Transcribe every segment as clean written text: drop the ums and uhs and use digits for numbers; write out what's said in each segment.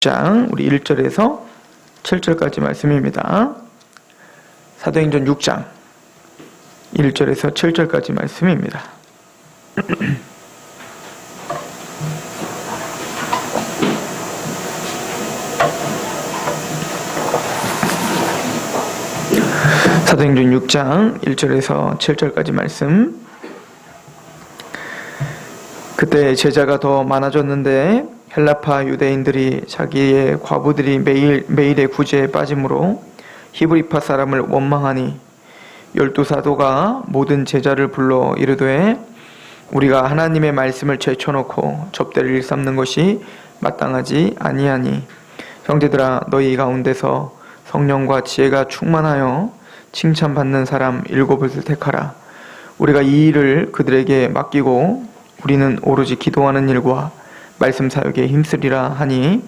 6장 우리 1절에서 7절까지 말씀입니다. 사도행전 6장 1절에서 7절까지 말씀입니다. 사도행전 6장 1절에서 7절까지 말씀. 그때 제자가 더 많아졌는데 헬라파 유대인들이 자기의 과부들이 매일의 구제에 빠짐으로 히브리파 사람을 원망하니 12사도가 모든 제자를 불러 이르되 우리가 하나님의 말씀을 제쳐놓고 접대를 일삼는 것이 마땅하지 아니하니 형제들아 너희 가운데서 성령과 지혜가 충만하여 칭찬받는 사람 7을 택하라. 우리가 이 일을 그들에게 맡기고 우리는 오로지 기도하는 일과 말씀 사역에 힘쓰리라 하니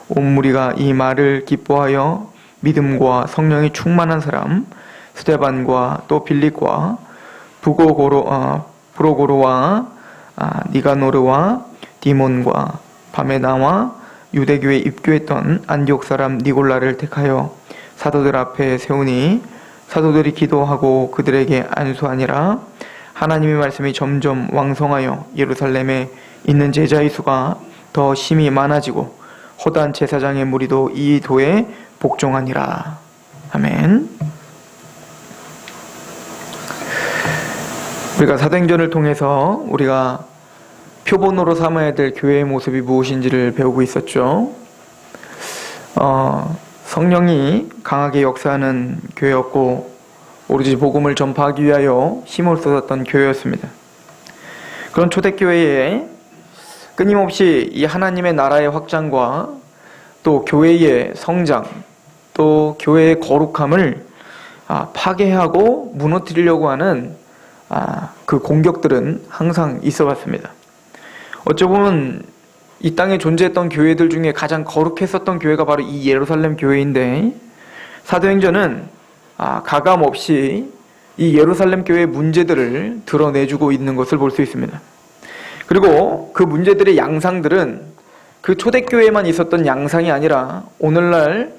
온 무리가 이 말을 기뻐하여 믿음과 성령이 충만한 사람 스데반과 또 빌립과 브로고로와 니가노르와 디몬과 바메나와 유대교에 입교했던 안디옥 사람 니골라를 택하여 사도들 앞에 세우니 사도들이 기도하고 그들에게 안수하니라. 하나님의 말씀이 점점 왕성하여 예루살렘에 있는 제자의 수가 더 심히 많아지고 허다한 제사장의 무리도 이 도에 복종하니라. 아멘. 우리가 사도행전을 통해서 우리가 표본으로 삼아야 될 교회의 모습이 무엇인지를 배우고 있었죠. 성령이 강하게 역사하는 교회였고 오로지 복음을 전파하기 위하여 힘을 쏟았던 교회였습니다. 그런 초대교회에 끊임없이 이 하나님의 나라의 확장과 또 교회의 성장, 또 교회의 거룩함을 파괴하고 무너뜨리려고 하는 그 공격들은 항상 있어 왔습니다. 어찌 보면 이 땅에 존재했던 교회들 중에 가장 거룩했었던 교회가 바로 이 예루살렘 교회인데 사도행전은 가감없이 이 예루살렘 교회의 문제들을 드러내주고 있는 것을 볼 수 있습니다. 그리고 그 문제들의 양상들은 그 초대교회에만 있었던 양상이 아니라 오늘날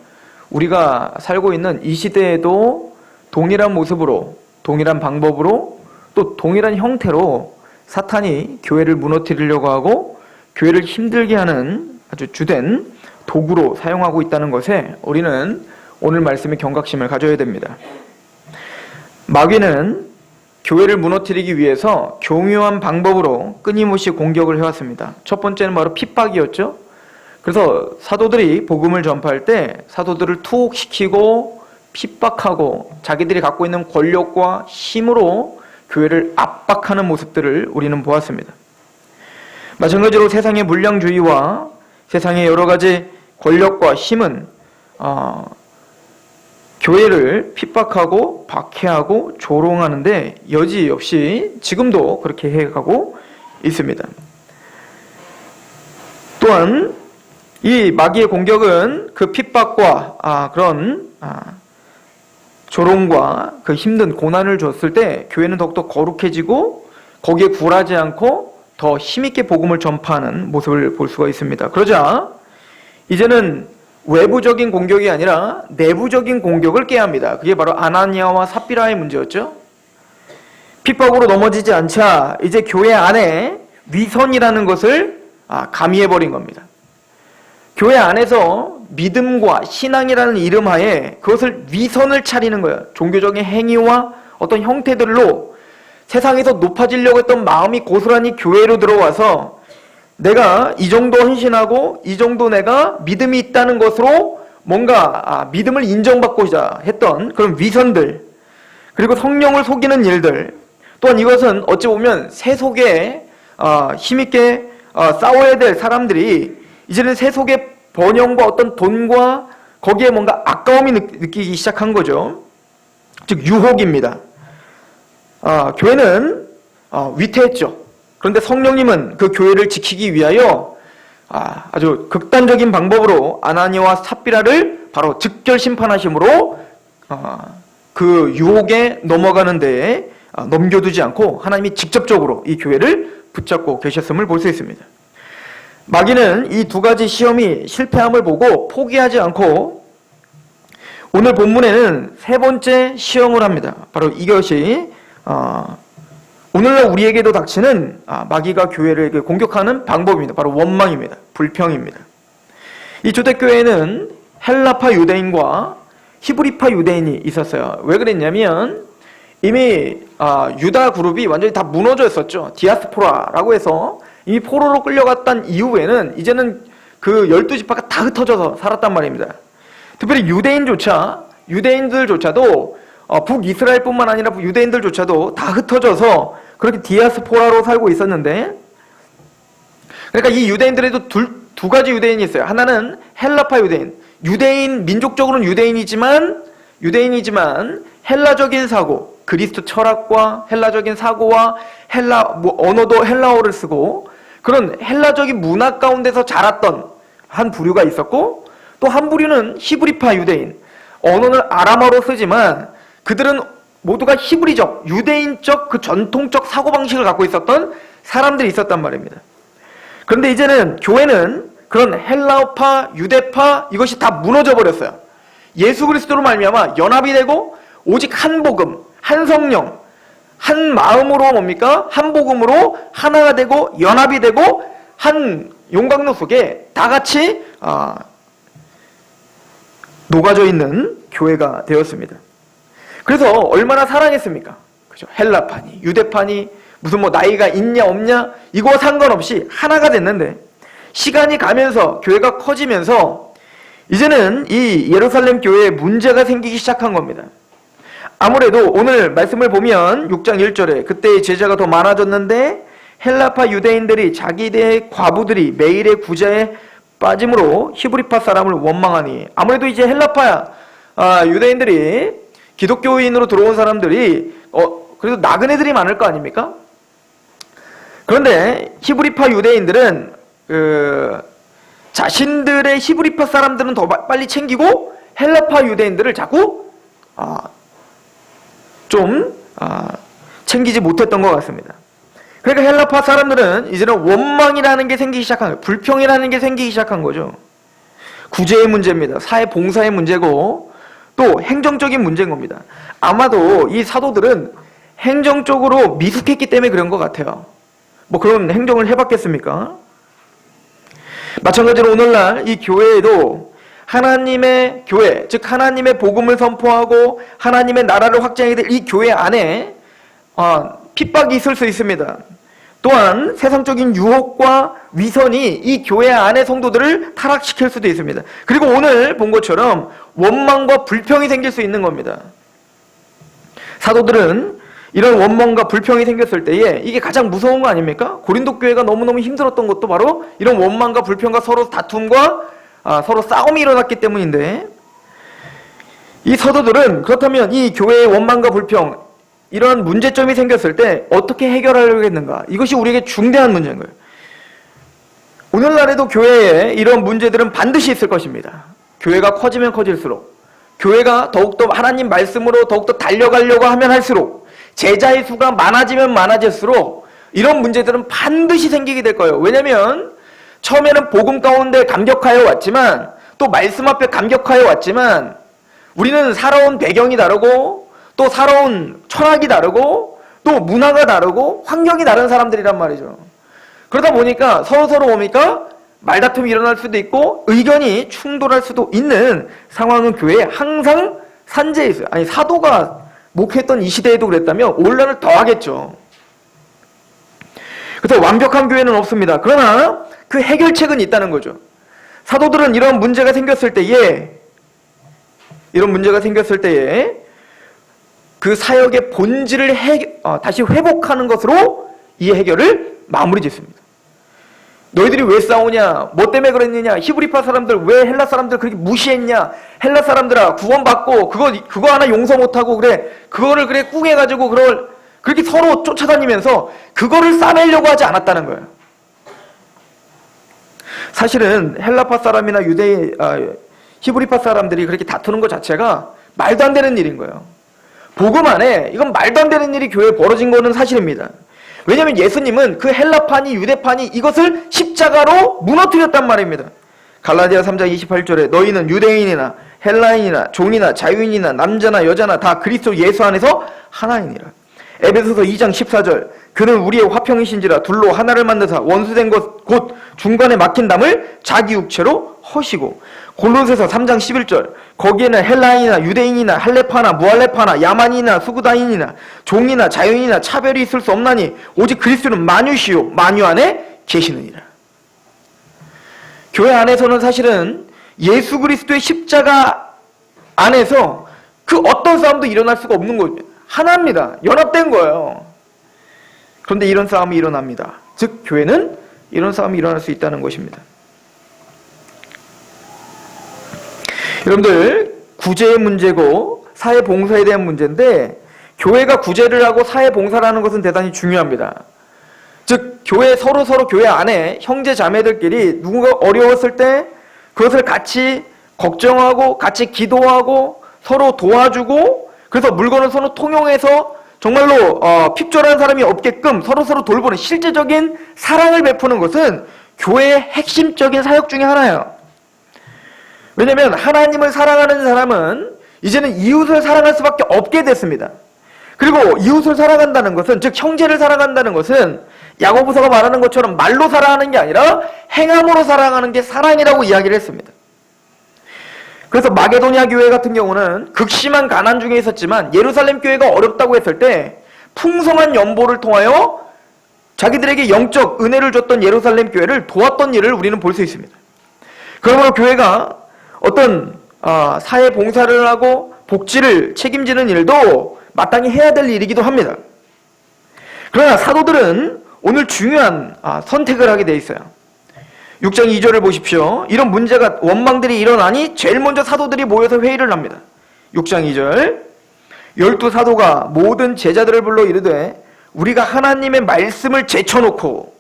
우리가 살고 있는 이 시대에도 동일한 모습으로, 동일한 방법으로, 또 동일한 형태로 사탄이 교회를 무너뜨리려고 하고 교회를 힘들게 하는 아주 주된 도구로 사용하고 있다는 것에 우리는 오늘 말씀에 경각심을 가져야 됩니다. 마귀는 교회를 무너뜨리기 위해서 교묘한 방법으로 끊임없이 공격을 해왔습니다. 첫 번째는 바로 핍박이었죠. 그래서 사도들이 복음을 전파할 때 사도들을 투옥시키고 핍박하고 자기들이 갖고 있는 권력과 힘으로 교회를 압박하는 모습들을 우리는 보았습니다. 마찬가지로 세상의 물량주의와 세상의 여러 가지 권력과 힘은 교회를 핍박하고 박해하고 조롱하는데 여지없이 지금도 그렇게 해가고 있습니다. 또한 이 마귀의 공격은 그 핍박과 그런 조롱과 그 힘든 고난을 줬을 때 교회는 더욱더 거룩해지고 거기에 굴하지 않고 더 힘있게 복음을 전파하는 모습을 볼 수가 있습니다. 그러자 이제는 외부적인 공격이 아니라 내부적인 공격을 깨야 합니다. 그게 바로 아나니아와 삽비라의 문제였죠. 핍박으로 넘어지지 않자 이제 교회 안에 위선이라는 것을 가미해버린 겁니다. 교회 안에서 믿음과 신앙이라는 이름 하에 그것을 위선을 차리는 거예요. 종교적인 행위와 어떤 형태들로 세상에서 높아지려고 했던 마음이 고스란히 교회로 들어와서 내가 이 정도 헌신하고 이 정도 내가 믿음이 있다는 것으로 뭔가 믿음을 인정받고자 했던 그런 위선들, 그리고 성령을 속이는 일들, 또한 이것은 어찌 보면 세속에 힘있게 싸워야 될 사람들이 이제는 세속의 번영과 어떤 돈과 거기에 뭔가 아까움이 느끼기 시작한 거죠. 즉 유혹입니다. 교회는 위태했죠. 그런데 성령님은 그 교회를 지키기 위하여 아주 극단적인 방법으로 아나니아와 삽비라를 바로 즉결 심판하심으로 그 유혹에 넘어가는 데에 넘겨두지 않고 하나님이 직접적으로 이 교회를 붙잡고 계셨음을 볼 수 있습니다. 마귀는 이 두 가지 시험이 실패함을 보고 포기하지 않고 오늘 본문에는 세 번째 시험을 합니다. 바로 이것이 오늘날 우리에게도 닥치는 마귀가 교회를 공격하는 방법입니다. 바로 원망입니다. 불평입니다. 이 초대교회에는 헬라파 유대인과 히브리파 유대인이 있었어요. 왜 그랬냐면 이미 유다 그룹이 완전히 다 무너져 있었죠. 디아스포라라고 해서 이미 포로로 끌려갔던 이후에는 이제는 그 12지파가 다 흩어져서 살았단 말입니다. 특별히 유대인들조차도 북이스라엘뿐만 아니라 유대인들조차도 다 흩어져서 그렇게 디아스포라로 살고 있었는데, 그러니까 이 유대인들에도 두 가지 유대인이 있어요. 하나는 헬라파 유대인, 민족적으로는 유대인이지만 헬라적인 사고, 그리스도 철학과 헬라적인 사고와 언어도 헬라어를 쓰고 그런 헬라적인 문화 가운데서 자랐던 한 부류가 있었고, 또 한 부류는 히브리파 유대인, 언어는 아람어로 쓰지만 그들은 모두가 히브리적, 유대인적 그 전통적 사고방식을 갖고 있었던 사람들이 있었단 말입니다. 그런데 이제는 교회는 그런 헬라파, 유대파 이것이 다 무너져 버렸어요. 예수 그리스도로 말미암아 연합이 되고 오직 한 복음, 한 성령, 한 마음으로 뭡니까? 한 복음으로 하나가 되고 연합이 되고 한 용광로 속에 다 같이 녹아져 있는 교회가 되었습니다. 그래서 얼마나 사랑했습니까? 그죠? 헬라파니, 유대파니, 무슨 나이가 있냐 없냐 이거 상관없이 하나가 됐는데, 시간이 가면서 교회가 커지면서 이제는 이 예루살렘 교회에 문제가 생기기 시작한 겁니다. 아무래도 오늘 말씀을 보면 6장 1절에 그때 제자가 더 많아졌는데 헬라파 유대인들이 자기들의 과부들이 매일의 구제에 빠짐으로 히브리파 사람을 원망하니, 아무래도 이제 헬라파 유대인들이 기독교인으로 들어온 사람들이 그래도 나그네들이 많을 거 아닙니까? 그런데 히브리파 유대인들은 자신들의 히브리파 사람들은 더 빨리 챙기고 헬라파 유대인들을 자꾸 챙기지 못했던 것 같습니다. 그러니까 헬라파 사람들은 이제는 원망이라는 게 생기기 시작한 거예요. 불평이라는 게 생기기 시작한 거죠. 구제의 문제입니다. 사회 봉사의 문제고 또 행정적인 문제인 겁니다. 아마도 이 사도들은 행정적으로 미숙했기 때문에 그런 것 같아요. 그런 행정을 해봤겠습니까? 마찬가지로 오늘날 이 교회에도 하나님의 교회, 즉 하나님의 복음을 선포하고 하나님의 나라를 확장해야 될 이 교회 안에 핍박이 있을 수 있습니다. 또한 세상적인 유혹과 위선이 이 교회 안의 성도들을 타락시킬 수도 있습니다. 그리고 오늘 본 것처럼 원망과 불평이 생길 수 있는 겁니다. 사도들은 이런 원망과 불평이 생겼을 때에 이게 가장 무서운 거 아닙니까? 고린도 교회가 너무너무 힘들었던 것도 바로 이런 원망과 불평과 서로 다툼과 서로 싸움이 일어났기 때문인데, 이 사도들은 그렇다면 이 교회의 원망과 불평, 이런 문제점이 생겼을 때 어떻게 해결하려고 했는가? 이것이 우리에게 중대한 문제인 거예요. 오늘날에도 교회에 이런 문제들은 반드시 있을 것입니다. 교회가 커지면 커질수록, 교회가 더욱더 하나님 말씀으로 더욱더 달려가려고 하면 할수록, 제자의 수가 많아지면 많아질수록 이런 문제들은 반드시 생기게 될 거예요. 왜냐하면 처음에는 복음 가운데 감격하여 왔지만, 또 말씀 앞에 감격하여 왔지만, 우리는 살아온 배경이 다르고 또 살아온 철학이 다르고 또 문화가 다르고 환경이 다른 사람들이란 말이죠. 그러다 보니까 서로서로 뭡니까? 말다툼이 일어날 수도 있고 의견이 충돌할 수도 있는 상황은 교회에 항상 산재해 있어요. 아니, 사도가 목회했던 이 시대에도 그랬다면 오늘날은 더 하겠죠. 그래서 완벽한 교회는 없습니다. 그러나 그 해결책은 있다는 거죠. 사도들은 이런 문제가 생겼을 때에 그 사역의 본질을 다시 회복하는 것으로 이 해결을 마무리 짓습니다. 너희들이 왜 싸우냐? 뭐 때문에 그랬느냐? 히브리파 사람들 왜 헬라 사람들 그렇게 무시했냐? 헬라 사람들아, 구원받고 그거 하나 용서 못하고 그거를 꿍해가지고 그렇게 서로 쫓아다니면서 그거를 싸매려고 하지 않았다는 거예요. 사실은 헬라파 사람이나 히브리파 사람들이 그렇게 다투는 것 자체가 말도 안 되는 일인 거예요. 복음 안에 이건 말도 안 되는 일이 교회에 벌어진 거는 사실입니다. 왜냐하면 예수님은 그 헬라파니 유대파니 이것을 십자가로 무너뜨렸단 말입니다. 갈라디아 3장 28절에 너희는 유대인이나 헬라인이나 종이나 자유인이나 남자나 여자나 다 그리스도 예수 안에서 하나이니라. 에베소서 2장 14절 그는 우리의 화평이신지라 둘로 하나를 만드사 원수된 것 곧 중간에 막힌 담을 자기 육체로 허시고. 골로새서 3장 11절 거기에는 헬라인이나 유대인이나 할레파나 무할레파나 야만인이나 수구다인이나 종이나 자유인이나 차별이 있을 수 없나니 오직 그리스도는 만유시요 만유 안에 계시느니라. 교회 안에서는 사실은 예수 그리스도의 십자가 안에서 그 어떤 싸움도 일어날 수가 없는 겁니다. 하나입니다. 연합된 거예요. 그런데 이런 싸움이 일어납니다. 즉 교회는 이런 싸움이 일어날 수 있다는 것입니다. 여러분들, 구제의 문제고 사회봉사에 대한 문제인데 교회가 구제를 하고 사회봉사를 하는 것은 대단히 중요합니다. 즉 교회 서로 교회 안에 형제 자매들끼리 누군가 어려웠을 때 그것을 같이 걱정하고 같이 기도하고 서로 도와주고 그래서 물건을 서로 통용해서 정말로 핍절한 사람이 없게끔 서로 돌보는 실제적인 사랑을 베푸는 것은 교회의 핵심적인 사역 중에 하나예요. 왜냐하면 하나님을 사랑하는 사람은 이제는 이웃을 사랑할 수밖에 없게 됐습니다. 그리고 이웃을 사랑한다는 것은 즉 형제를 사랑한다는 것은 야고보서가 말하는 것처럼 말로 사랑하는 게 아니라 행함으로 사랑하는 게 사랑이라고 이야기를 했습니다. 그래서 마게도니아 교회 같은 경우는 극심한 가난 중에 있었지만 예루살렘 교회가 어렵다고 했을 때 풍성한 연보를 통하여 자기들에게 영적 은혜를 줬던 예루살렘 교회를 도왔던 일을 우리는 볼 수 있습니다. 그러므로 교회가 어떤 사회 봉사를 하고 복지를 책임지는 일도 마땅히 해야 될 일이기도 합니다. 그러나 사도들은 오늘 중요한 선택을 하게 돼 있어요. 6장 2절을 보십시오. 이런 문제가 원망들이 일어나니 제일 먼저 사도들이 모여서 회의를 합니다. 6장 2절 12사도가 모든 제자들을 불러 이르되 우리가 하나님의 말씀을 제쳐놓고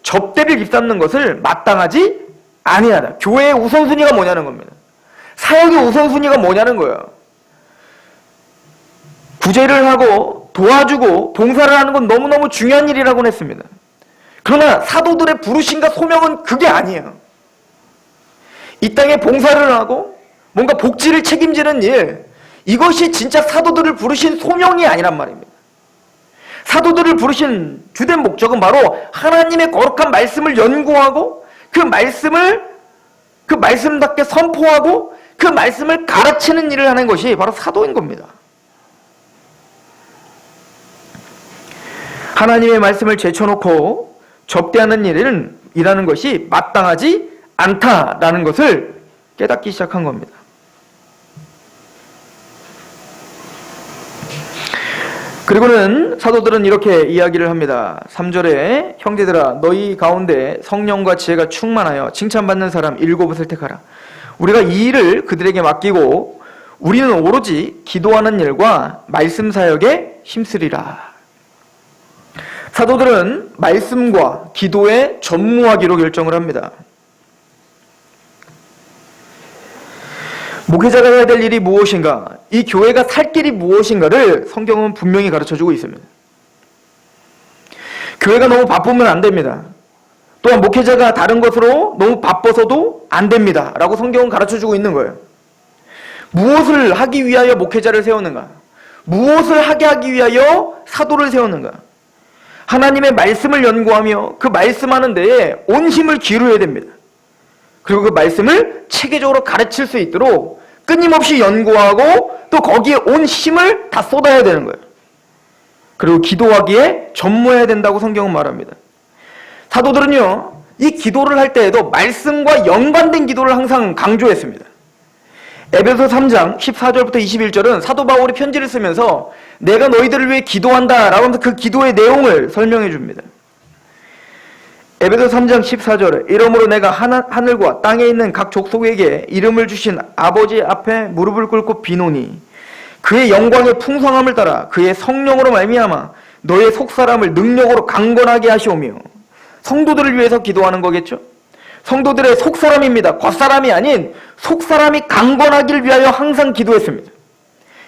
접대를 입삼는 것을 마땅하지 아니하다. 교회의 우선순위가 뭐냐는 겁니다. 사역의 우선순위가 뭐냐는 거예요. 구제를 하고 도와주고 봉사를 하는 건 너무너무 중요한 일이라고 했습니다. 그러나 사도들의 부르심과 소명은 그게 아니에요. 이 땅에 봉사를 하고 뭔가 복지를 책임지는 일, 이것이 진짜 사도들을 부르신 소명이 아니란 말입니다. 사도들을 부르신 주된 목적은 바로 하나님의 거룩한 말씀을 연구하고 그 말씀답게 선포하고 그 말씀을 가르치는 일을 하는 것이 바로 사도인 겁니다. 하나님의 말씀을 제쳐놓고 접대하는 일이라는 것이 마땅하지 않다라는 것을 깨닫기 시작한 겁니다. 그리고는 사도들은 이렇게 이야기를 합니다. 3절에 형제들아 너희 가운데 성령과 지혜가 충만하여 칭찬받는 사람 7을 택하라. 우리가 이 일을 그들에게 맡기고 우리는 오로지 기도하는 일과 말씀 사역에 힘쓰리라. 사도들은 말씀과 기도에 전무하기로 결정을 합니다. 목회자가 해야 될 일이 무엇인가, 이 교회가 살 길이 무엇인가를 성경은 분명히 가르쳐주고 있습니다. 교회가 너무 바쁘면 안 됩니다. 또한 목회자가 다른 것으로 너무 바빠서도 안 됩니다 라고 성경은 가르쳐주고 있는 거예요. 무엇을 하기 위하여 목회자를 세우는가, 무엇을 하게 하기 위하여 사도를 세우는가, 하나님의 말씀을 연구하며 그 말씀하는 데에 온 힘을 기울여야 됩니다. 그리고 그 말씀을 체계적으로 가르칠 수 있도록 끊임없이 연구하고 또 거기에 온 힘을 다 쏟아야 되는 거예요. 그리고 기도하기에 전무해야 된다고 성경은 말합니다. 사도들은요, 이 기도를 할 때에도 말씀과 연관된 기도를 항상 강조했습니다. 에베소 3장 14절부터 21절은 사도 바울이 편지를 쓰면서 내가 너희들을 위해 기도한다 라고 하면서 그 기도의 내용을 설명해 줍니다. 에베소 3장 14절에 이러므로 내가 하늘과 땅에 있는 각 족속에게 이름을 주신 아버지 앞에 무릎을 꿇고 비노니 그의 영광의 풍성함을 따라 그의 성령으로 말미암아 너의 속사람을 능력으로 강건하게 하시오며, 성도들을 위해서 기도하는 거겠죠? 성도들의 속사람입니다. 겉사람이 아닌 속사람이 강건하길 위하여 항상 기도했습니다.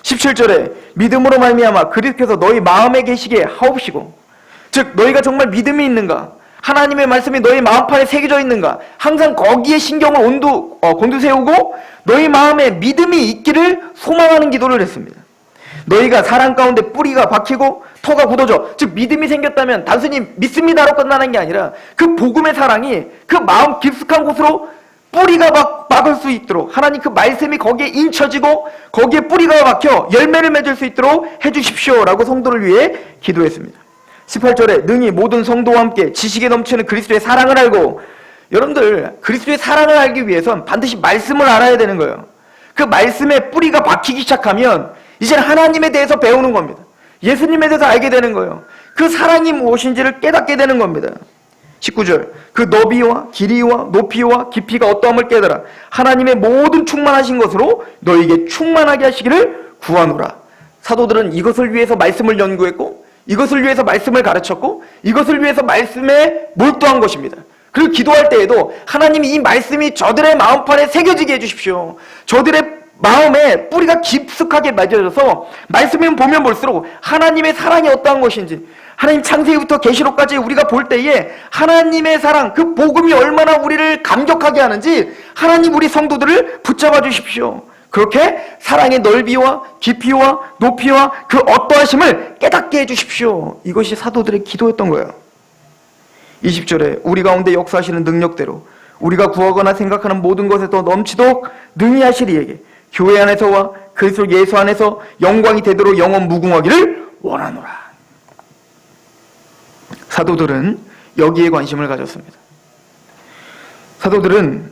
17절에 믿음으로 말미암아 그리스도께서 너희 마음에 계시게 하옵시고, 즉 너희가 정말 믿음이 있는가, 하나님의 말씀이 너희 마음판에 새겨져 있는가, 항상 거기에 신경을 곤두세우고 너희 마음에 믿음이 있기를 소망하는 기도를 했습니다. 너희가 사랑 가운데 뿌리가 박히고 터가 굳어져, 즉 믿음이 생겼다면 단순히 믿습니다로 끝나는 게 아니라 그 복음의 사랑이 그 마음 깊숙한 곳으로 뿌리가 박을 수 있도록 하나님 그 말씀이 거기에 인쳐지고 거기에 뿌리가 박혀 열매를 맺을 수 있도록 해주십시오 라고 성도를 위해 기도했습니다. 18절에 능히 모든 성도와 함께 지식에 넘치는 그리스도의 사랑을 알고, 여러분들 그리스도의 사랑을 알기 위해선 반드시 말씀을 알아야 되는 거예요. 그 말씀에 뿌리가 박히기 시작하면 이제는 하나님에 대해서 배우는 겁니다. 예수님에 대해서 알게 되는 거예요. 그 사랑이 무엇인지를 깨닫게 되는 겁니다. 19절 그 너비와 길이와 높이와 깊이가 어떠함을 깨달아 하나님의 모든 충만하신 것으로 너희에게 충만하게 하시기를 구하노라. 사도들은 이것을 위해서 말씀을 연구했고, 이것을 위해서 말씀을 가르쳤고, 이것을 위해서 말씀에 몰두한 것입니다. 그리고 기도할 때에도 하나님이 이 말씀이 저들의 마음판에 새겨지게 해주십시오. 저들의 마음에 뿌리가 깊숙하게 맺어져서 말씀을 보면 볼수록 하나님의 사랑이 어떠한 것인지, 하나님 창세기부터 계시록까지 우리가 볼 때에 하나님의 사랑, 그 복음이 얼마나 우리를 감격하게 하는지 하나님 우리 성도들을 붙잡아 주십시오. 그렇게 사랑의 넓이와 깊이와 높이와 그 어떠하심을 깨닫게 해주십시오. 이것이 사도들의 기도였던 거예요. 20절에 우리 가운데 역사하시는 능력대로 우리가 구하거나 생각하는 모든 것에 더 넘치도록 능히 하실 이에게 교회 안에서와 그리스도 예수 안에서 영광이 되도록 영원 무궁하기를 원하노라. 사도들은 여기에 관심을 가졌습니다. 사도들은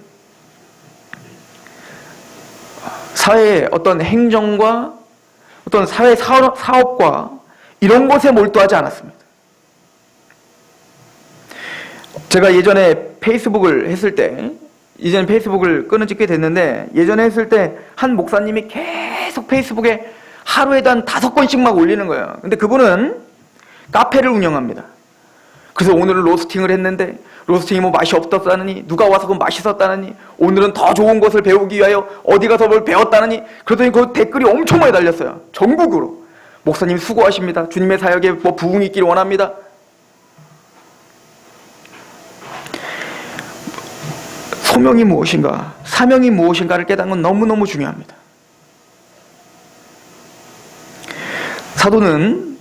사회의 어떤 행정과 어떤 사회 사업과 이런 것에 몰두하지 않았습니다. 제가 예전에 페이스북을 했을 때, 이제는 페이스북을 끊은 지 꽤 됐는데, 예전에 했을 때 한 목사님이 계속 페이스북에 하루에도 한 5건씩 막 올리는 거예요. 근데 그분은 카페를 운영합니다. 그래서 오늘은 로스팅을 했는데 로스팅이 뭐 맛이 없었다느니, 누가 와서 그 맛있었다느니, 오늘은 더 좋은 것을 배우기 위하여 어디 가서 뭘 배웠다느니, 그러더니 그 댓글이 엄청 많이 달렸어요. 전국으로. 목사님 수고하십니다. 주님의 사역에 뭐 부흥이 있기를 원합니다. 소명이 무엇인가, 사명이 무엇인가를 깨닫는 건 너무너무 중요합니다. 사도는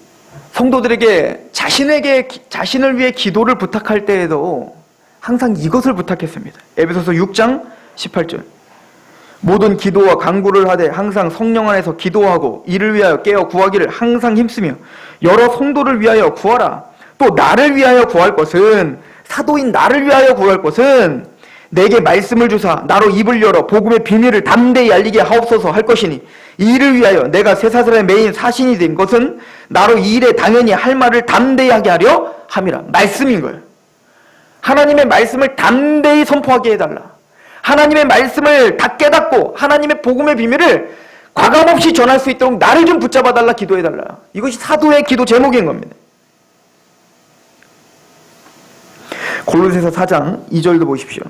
성도들에게 자신을 위해 기도를 부탁할 때에도 항상 이것을 부탁했습니다. 에베소서 6장 18절 모든 기도와 간구를 하되 항상 성령 안에서 기도하고 이를 위하여 깨어 구하기를 항상 힘쓰며 여러 성도를 위하여 구하라. 또 나를 위하여 구할 것은, 사도인 나를 위하여 구할 것은 내게 말씀을 주사 나로 입을 열어 복음의 비밀을 담대히 알리게 하옵소서 할 것이니, 이 일을 위하여 내가 쇠사슬의 메인 사신이 된 것은 나로 이 일에 당연히 할 말을 담대히 하게 하려 함이라. 말씀인 거예요. 하나님의 말씀을 담대히 선포하게 해달라. 하나님의 말씀을 다 깨닫고 하나님의 복음의 비밀을 과감없이 전할 수 있도록 나를 좀 붙잡아달라, 기도해달라. 이것이 사도의 기도 제목인 겁니다. 골로새서 4장 2절도 보십시오.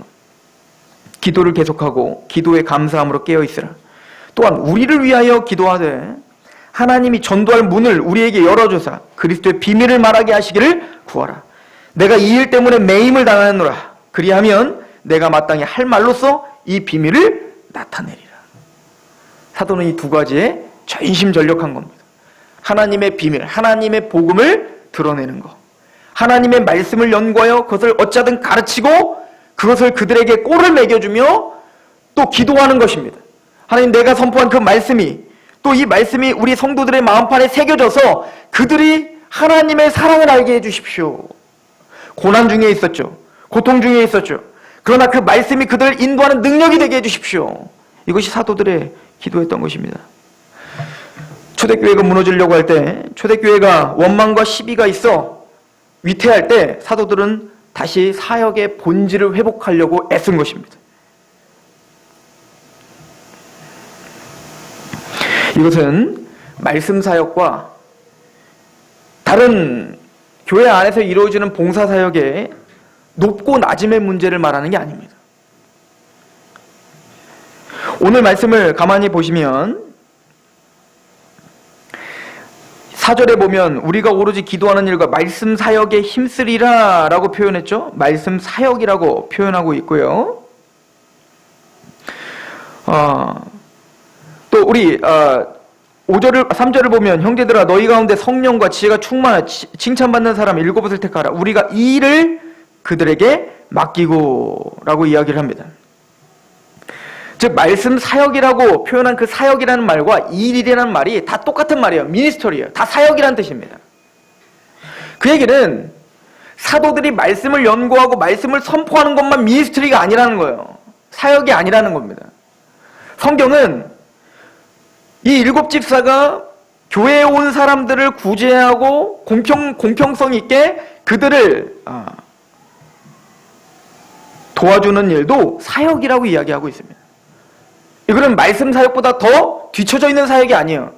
기도를 계속하고 기도에 감사함으로 깨어있으라. 또한 우리를 위하여 기도하되 하나님이 전도할 문을 우리에게 열어주사 그리스도의 비밀을 말하게 하시기를 구하라. 내가 이 일 때문에 매임을 당하노라. 그리하면 내가 마땅히 할 말로써 이 비밀을 나타내리라. 사도는 이 두 가지에 전심전력한 겁니다. 하나님의 비밀, 하나님의 복음을 드러내는 것, 하나님의 말씀을 연구하여 그것을 어찌하든 가르치고 그것을 그들에게 꼴을 매겨주며 또 기도하는 것입니다. 하나님, 내가 선포한 그 말씀이, 또 이 말씀이 우리 성도들의 마음판에 새겨져서 그들이 하나님의 사랑을 알게 해주십시오. 고난 중에 있었죠. 고통 중에 있었죠. 그러나 그 말씀이 그들을 인도하는 능력이 되게 해주십시오. 이것이 사도들의 기도했던 것입니다. 초대교회가 무너지려고 할 때, 초대교회가 원망과 시비가 있어 위태할 때 사도들은 다시 사역의 본질을 회복하려고 애쓴 것입니다. 이것은 말씀 사역과 다른 교회 안에서 이루어지는 봉사 사역의 높고 낮음의 문제를 말하는 게 아닙니다. 오늘 말씀을 가만히 보시면 4절에 보면 우리가 오로지 기도하는 일과 말씀 사역에 힘쓰리라 라고 표현했죠. 말씀 사역이라고 표현하고 있고요. 또 우리 3절을 보면 형제들아 너희 가운데 성령과 지혜가 충만하여 칭찬받는 사람 7을 택하라. 우리가 이 일을 그들에게 맡기고 라고 이야기를 합니다. 즉 말씀 사역이라고 표현한 그 사역이라는 말과 이 일이라는 말이 다 똑같은 말이에요. 미니스터리예요. 다 사역이라는 뜻입니다. 그 얘기는 사도들이 말씀을 연구하고 말씀을 선포하는 것만 미니스터리가 아니라는 거예요. 사역이 아니라는 겁니다. 성경은 이 7 집사가 교회에 온 사람들을 구제하고 공평성 있게 그들을 도와주는 일도 사역이라고 이야기하고 있습니다. 이거는 말씀 사역보다 더 뒤처져 있는 사역이 아니에요.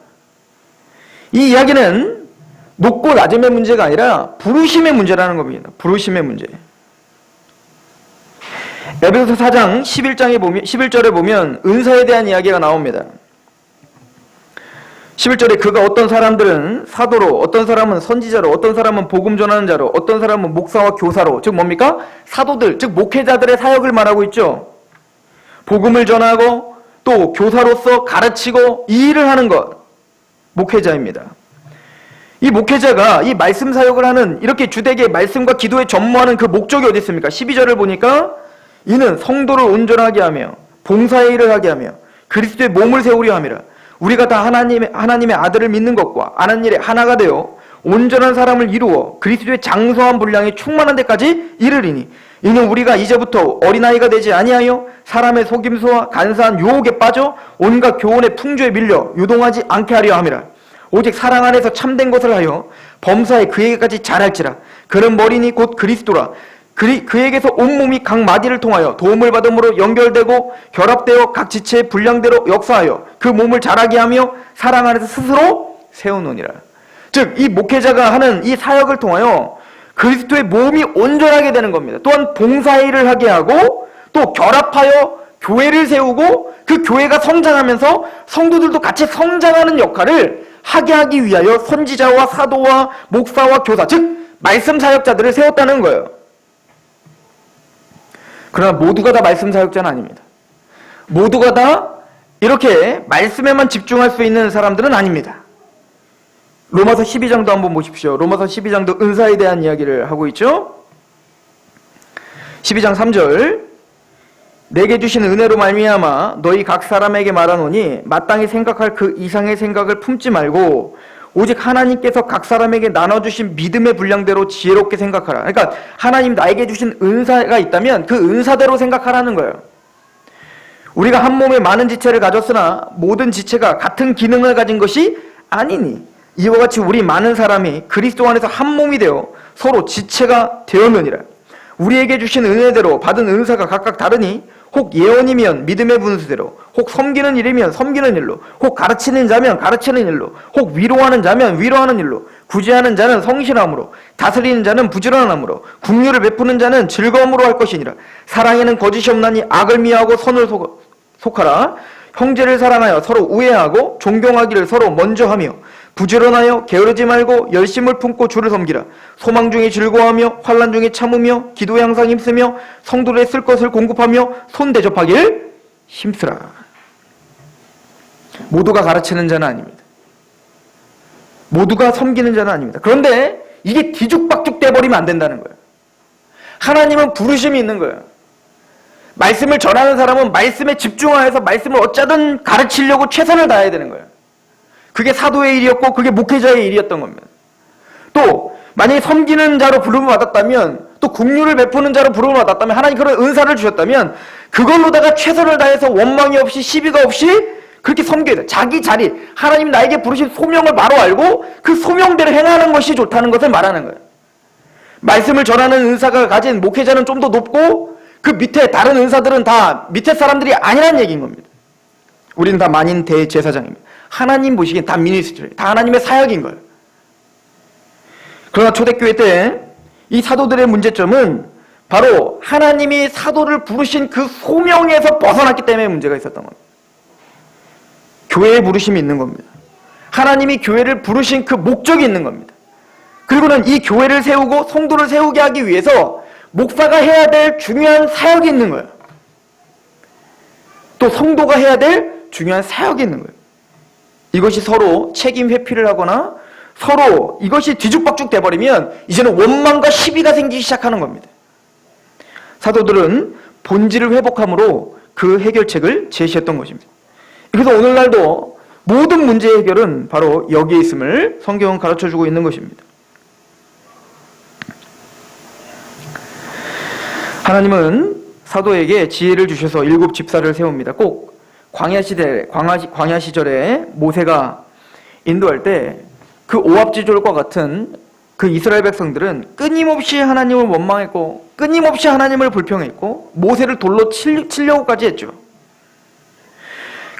이 이야기는 높고 낮음의 문제가 아니라 부르심의 문제라는 겁니다. 부르심의 문제. 에베소서 4장 11절에 보면 은사에 대한 이야기가 나옵니다. 11절에 그가 어떤 사람들은 사도로, 어떤 사람은 선지자로, 어떤 사람은 복음 전하는 자로, 어떤 사람은 목사와 교사로, 즉 뭡니까? 사도들, 즉 목회자들의 사역을 말하고 있죠. 복음을 전하고 또 교사로서 가르치고 이 일을 하는 것, 목회자입니다. 이 목회자가 이 말씀 사역을 하는, 이렇게 주되게 말씀과 기도에 전무하는 그 목적이 어디 있습니까? 12절을 보니까 이는 성도를 온전하게 하며 봉사의 일을 하게 하며 그리스도의 몸을 세우려 함이라. 우리가 다 하나님의 아들을 믿는 것과 아는 일에 하나가 되어 온전한 사람을 이루어 그리스도의 장성한 분량이 충만한 데까지 이르리니 이는 우리가 이제부터 어린아이가 되지 아니하여 사람의 속임수와 간사한 유혹에 빠져 온갖 교훈의 풍조에 밀려 유동하지 않게 하려 함이라. 오직 사랑 안에서 참된 것을 하여 범사에 그에게까지 잘할지라. 그는 머리니 곧 그리스도라. 그에게서 온몸이 각 마디를 통하여 도움을 받음으로 연결되고 결합되어 각 지체의 분량대로 역사하여 그 몸을 자라게 하며 사랑 안에서 스스로 세우느니라. 즉 이 목회자가 하는 이 사역을 통하여 그리스도의 몸이 온전하게 되는 겁니다. 또한 봉사의 일을 하게 하고 또 결합하여 교회를 세우고 그 교회가 성장하면서 성도들도 같이 성장하는 역할을 하게 하기 위하여 선지자와 사도와 목사와 교사, 즉 말씀 사역자들을 세웠다는 거예요. 그러나 모두가 다 말씀 사역자는 아닙니다. 모두가 다 이렇게 말씀에만 집중할 수 있는 사람들은 아닙니다. 로마서 12장도 한번 보십시오. 로마서 12장도 은사에 대한 이야기를 하고 있죠. 12장 3절 내게 주신 은혜로 말미암아 너희 각 사람에게 말하노니 마땅히 생각할 그 이상의 생각을 품지 말고 오직 하나님께서 각 사람에게 나눠주신 믿음의 분량대로 지혜롭게 생각하라. 그러니까 하나님 나에게 주신 은사가 있다면 그 은사대로 생각하라는 거예요. 우리가 한 몸에 많은 지체를 가졌으나 모든 지체가 같은 기능을 가진 것이 아니니 이와 같이 우리 많은 사람이 그리스도 안에서 한 몸이 되어 서로 지체가 되었느니라. 우리에게 주신 은혜대로 받은 은사가 각각 다르니 혹 예언이면 믿음의 분수대로, 혹 섬기는 일이면 섬기는 일로, 혹 가르치는 자면 가르치는 일로, 혹 위로하는 자면 위로하는 일로, 구제하는 자는 성실함으로, 다스리는 자는 부지런함으로, 긍휼을 베푸는 자는 즐거움으로 할 것이니라. 사랑에는 거짓이 없나니 악을 미워하고 선을 속하라. 형제를 사랑하여 서로 우애하고 존경하기를 서로 먼저 하며 부지런하여 게으르지 말고 열심을 품고 주를 섬기라. 소망 중에 즐거워하며 환난 중에 참으며 기도에 항상 힘쓰며 성도들의 쓸 것을 공급하며 손 대접하길 힘쓰라. 모두가 가르치는 자는 아닙니다. 모두가 섬기는 자는 아닙니다. 그런데 이게 뒤죽박죽 돼버리면 안 된다는 거예요. 하나님은 부르심이 있는 거예요. 말씀을 전하는 사람은 말씀에 집중하여서 말씀을 어쩌든 가르치려고 최선을 다해야 되는 거예요. 그게 사도의 일이었고 그게 목회자의 일이었던 겁니다. 또 만약에 섬기는 자로 부름을 받았다면 또 긍휼을 베푸는 자로 부름을 받았다면 하나님 그런 은사를 주셨다면 그걸로다가 최선을 다해서 원망이 없이 시비가 없이 그렇게 섬겨야 돼. 자기 자리, 하나님 나에게 부르신 소명을 바로 알고 그 소명대로 행하는 것이 좋다는 것을 말하는 거예요. 말씀을 전하는 은사가 가진 목회자는 좀 더 높고 그 밑에 다른 은사들은 다 밑에 사람들이 아니라는 얘기인 겁니다. 우리는 다 만인 대제사장입니다. 하나님 보시기엔 다 미니스트리, 다 하나님의 사역인 거예요. 그러나 초대교회 때 이 사도들의 문제점은 바로 하나님이 사도를 부르신 그 소명에서 벗어났기 때문에 문제가 있었던 겁니다. 교회의 부르심이 있는 겁니다. 하나님이 교회를 부르신 그 목적이 있는 겁니다. 그리고는 이 교회를 세우고 성도를 세우게 하기 위해서 목사가 해야 될 중요한 사역이 있는 거예요. 또 성도가 해야 될 중요한 사역이 있는 거예요. 이것이 서로 책임 회피를 하거나 서로 이것이 뒤죽박죽 돼버리면 이제는 원망과 시비가 생기기 시작하는 겁니다. 사도들은 본질을 회복함으로 그 해결책을 제시했던 것입니다. 그래서 오늘날도 모든 문제의 해결은 바로 여기에 있음을 성경은 가르쳐주고 있는 것입니다. 하나님은 사도에게 지혜를 주셔서 7 집사를 세웁니다. 꼭 광야 시절에 모세가 인도할 때 그 오합지졸과 같은 그 이스라엘 백성들은 끊임없이 하나님을 원망했고 끊임없이 하나님을 불평했고 모세를 돌로 치려고까지 했죠.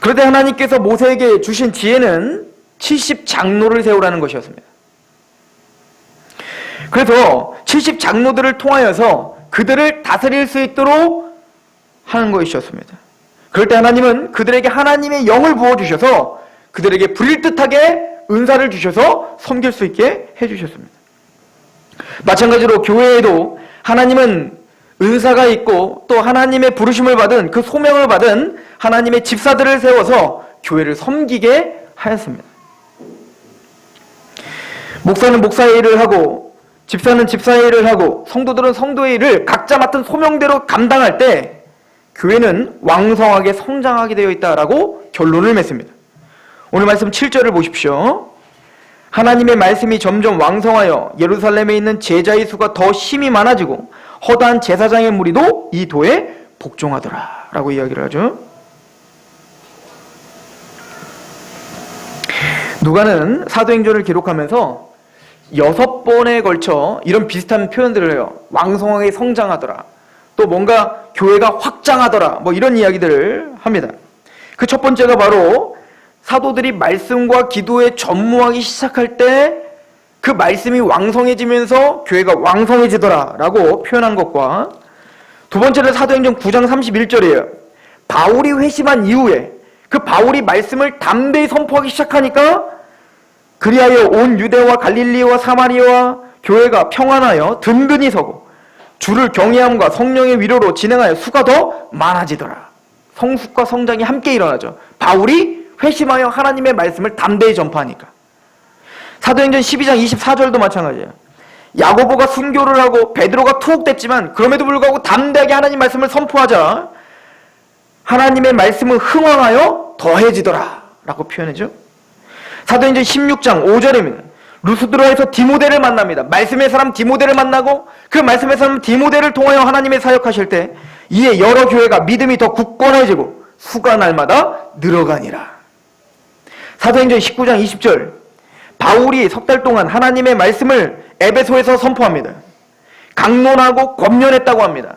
그런데 하나님께서 모세에게 주신 지혜는 70장로를 세우라는 것이었습니다. 그래서 70장로들을 통하여서 그들을 다스릴 수 있도록 하는 것이었습니다. 그럴 때 하나님은 그들에게 하나님의 영을 부어주셔서 그들에게 불일듯하게 은사를 주셔서 섬길 수 있게 해주셨습니다. 마찬가지로 교회에도 하나님은 은사가 있고 또 하나님의 부르심을 받은 그 소명을 받은 하나님의 집사들을 세워서 교회를 섬기게 하였습니다. 목사는 목사의 일을 하고 집사는 집사의 일을 하고 성도들은 성도의 일을 각자 맡은 소명대로 감당할 때 교회는 왕성하게 성장하게 되어 있다라고 결론을 맺습니다. 오늘 말씀 7절을 보십시오. 하나님의 말씀이 점점 왕성하여 예루살렘에 있는 제자의 수가 더 심히 많아지고 허다한 제사장의 무리도 이 도에 복종하더라 라고 이야기를 하죠. 누가는 사도행전을 기록하면서 6번에 걸쳐 이런 비슷한 표현들을 해요. 왕성하게 성장하더라, 또 뭔가 교회가 확장하더라, 뭐 이런 이야기들을 합니다. 그 첫 번째가 바로 사도들이 말씀과 기도에 전무하기 시작할 때 그 말씀이 왕성해지면서 교회가 왕성해지더라 라고 표현한 것과, 두 번째는 사도행전 9장 31절이에요. 바울이 회심한 이후에 그 바울이 말씀을 담대히 선포하기 시작하니까 그리하여 온 유대와 갈릴리와 사마리아와 교회가 평안하여 든든히 서고 주를 경외함과 성령의 위로로 진행하여 수가 더 많아지더라. 성숙과 성장이 함께 일어나죠. 바울이 회심하여 하나님의 말씀을 담대히 전파하니까. 사도행전 12장 24절도 마찬가지예요. 야고보가 순교를 하고 베드로가 투옥됐지만 그럼에도 불구하고 담대하게 하나님 말씀을 선포하자 하나님의 말씀은 흥왕하여 더해지더라 라고 표현해죠. 사도행전 16장 5절입니다. 루스드라에서 디모데를 만납니다. 말씀의 사람 디모데를 만나고 그 말씀의 사람 디모데를 통하여 하나님의 사역하실 때 이에 여러 교회가 믿음이 더 굳건해지고 수가 날마다 늘어가니라. 사도행전 19장 20절, 바울이 3달 동안 하나님의 말씀을 에베소에서 선포합니다. 강론하고 권면했다고 합니다.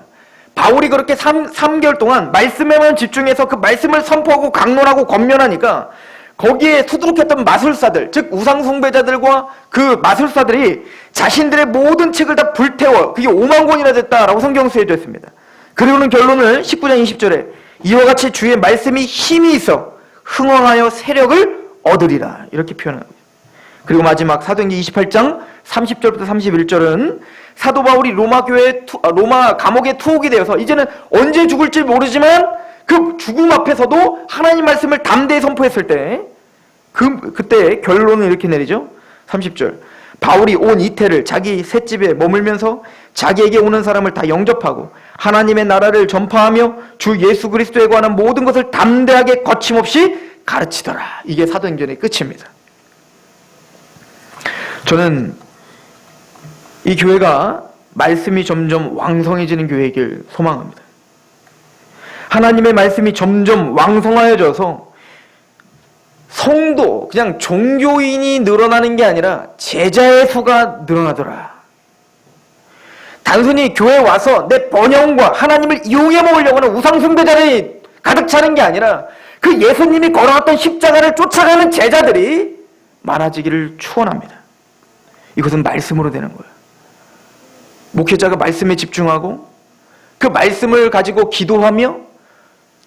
바울이 그렇게 3개월 동안 말씀에만 집중해서 그 말씀을 선포하고 강론하고 권면하니까 거기에 수두룩했던 마술사들, 즉 우상숭배자들과 그 마술사들이 자신들의 모든 책을 다 불태워 그게 5만 권이나 됐다라고 성경 쓰여져 있습니다. 그리고는 결론을 19장 20절에 이와 같이 주의 말씀이 힘이 있어 흥왕하여 세력을 얻으리라 이렇게 표현합니다. 그리고 마지막 사도행전 28장 30절부터 31절은 사도 바울이 로마 감옥에 투옥이 되어서 이제는 언제 죽을지 모르지만 그 죽음 앞에서도 하나님 말씀을 담대히 선포했을 때 그때 결론을 이렇게 내리죠. 30절, 바울이 온 이태를 자기 셋집에 머물면서 자기에게 오는 사람을 다 영접하고 하나님의 나라를 전파하며 주 예수 그리스도에 관한 모든 것을 담대하게 거침없이 가르치더라. 이게 사도행전의 끝입니다. 저는 이 교회가 말씀이 점점 왕성해지는 교회이길 소망합니다. 하나님의 말씀이 점점 왕성하여져서 성도, 그냥 종교인이 늘어나는 게 아니라 제자의 수가 늘어나더라. 단순히 교회에 와서 내 번영과 하나님을 이용해 먹으려고 하는 우상숭배자들이 가득 차는 게 아니라 그 예수님이 걸어갔던 십자가를 쫓아가는 제자들이 많아지기를 축원합니다. 이것은 말씀으로 되는 거예요. 목회자가 말씀에 집중하고 그 말씀을 가지고 기도하며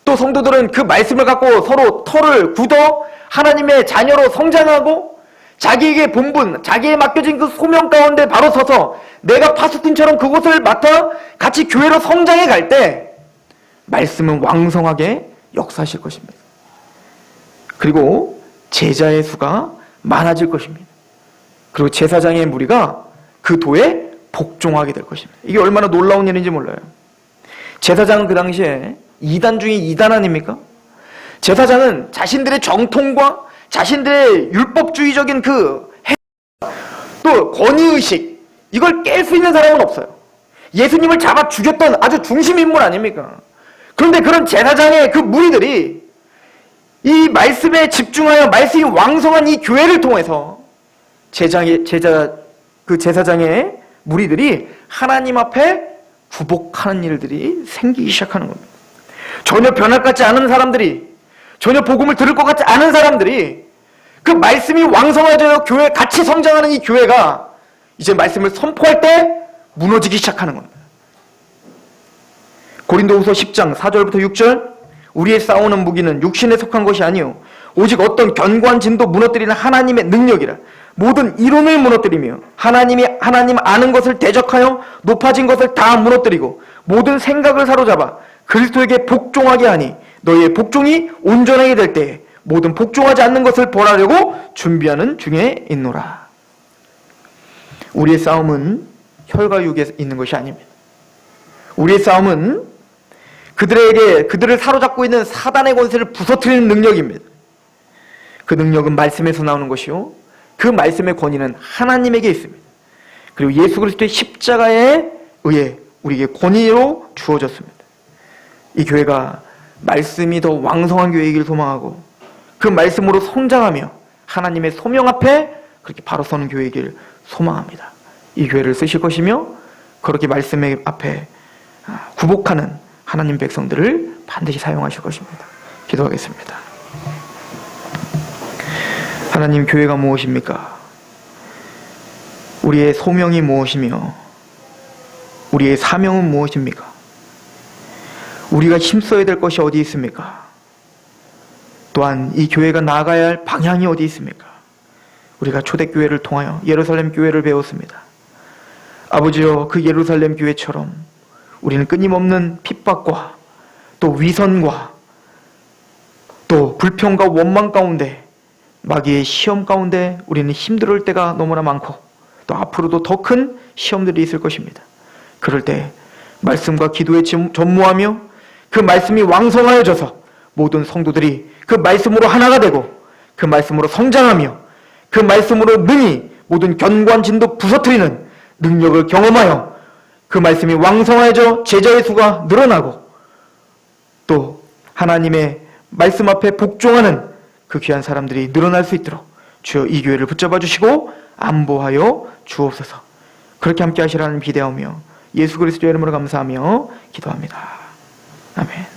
또 또 성도들은 그 말씀을 갖고 서로 털을 굳어 하나님의 자녀로 성장하고 자기에게 본분, 자기에 맡겨진 그 소명 가운데 바로 서서 내가 파수꾼처럼 그곳을 맡아 같이 교회로 성장해 갈 때 말씀은 왕성하게 역사하실 것입니다. 그리고 제자의 수가 많아질 것입니다. 그리고 제사장의 무리가 그 도에 복종하게 될 것입니다. 이게 얼마나 놀라운 일인지 몰라요. 제사장은 그 당시에 2단 중에 2단 아닙니까? 제사장은 자신들의 정통과 자신들의 율법주의적인 또 권위의식, 이걸 깰 수 있는 사람은 없어요. 예수님을 잡아 죽였던 아주 중심 인물 아닙니까? 그런데 그런 제사장의 그 무리들이 이 말씀에 집중하여 말씀이 왕성한 이 교회를 통해서 제사장의 무리들이 하나님 앞에 구복하는 일들이 생기기 시작하는 겁니다. 전혀 변할 것 같지 않은 사람들이, 전혀 복음을 들을 것 같지 않은 사람들이 그 말씀이 왕성해져요 교회 같이 성장하는 이 교회가 이제 말씀을 선포할 때 무너지기 시작하는 겁니다. 고린도후서 10장 4절부터 6절, 우리의 싸우는 무기는 육신에 속한 것이 아니요 오직 어떤 견고한 진도 무너뜨리는 하나님의 능력이라. 모든 이론을 무너뜨리며 하나님 아는 것을 대적하여 높아진 것을 다 무너뜨리고 모든 생각을 사로잡아 그리스도에게 복종하게 하니 너희의 복종이 온전하게 될 때에 모든 복종하지 않는 것을 벌하려고 준비하는 중에 있노라. 우리의 싸움은 혈과 육에 있는 것이 아닙니다. 우리의 싸움은 그들을 사로잡고 있는 사단의 권세를 부서뜨리는 능력입니다. 그 능력은 말씀에서 나오는 것이요 그 말씀의 권위는 하나님에게 있습니다. 그리고 예수 그리스도의 십자가에 의해 우리에게 권위로 주어졌습니다. 이 교회가 말씀이 더 왕성한 교회이길 소망하고 그 말씀으로 성장하며 하나님의 소명 앞에 그렇게 바로 서는 교회이길 소망합니다. 이 교회를 쓰실 것이며 그렇게 말씀의 앞에 구복하는 하나님 백성들을 반드시 사용하실 것입니다. 기도하겠습니다. 하나님, 교회가 무엇입니까? 우리의 소명이 무엇이며 우리의 사명은 무엇입니까? 우리가 힘써야 될 것이 어디 있습니까? 또한 이 교회가 나아가야 할 방향이 어디 있습니까? 우리가 초대교회를 통하여 예루살렘 교회를 배웠습니다. 아버지여, 그 예루살렘 교회처럼 우리는 끊임없는 핍박과 또 위선과 또 불평과 원망 가운데, 마귀의 시험 가운데 우리는 힘들 때가 너무나 많고 또 앞으로도 더 큰 시험들이 있을 것입니다. 그럴 때 말씀과 기도에 전무하며 그 말씀이 왕성하여져서 모든 성도들이 그 말씀으로 하나가 되고 그 말씀으로 성장하며 그 말씀으로 능히 모든 견고한 진도 부서뜨리는 능력을 경험하여 그 말씀이 왕성해져 제자의 수가 늘어나고 또 하나님의 말씀 앞에 복종하는 그 귀한 사람들이 늘어날 수 있도록 주여 이 교회를 붙잡아 주시고 안보하여 주옵소서. 그렇게 함께 하시라는 비대하며 예수 그리스도의 이름으로 감사하며 기도합니다. 아멘.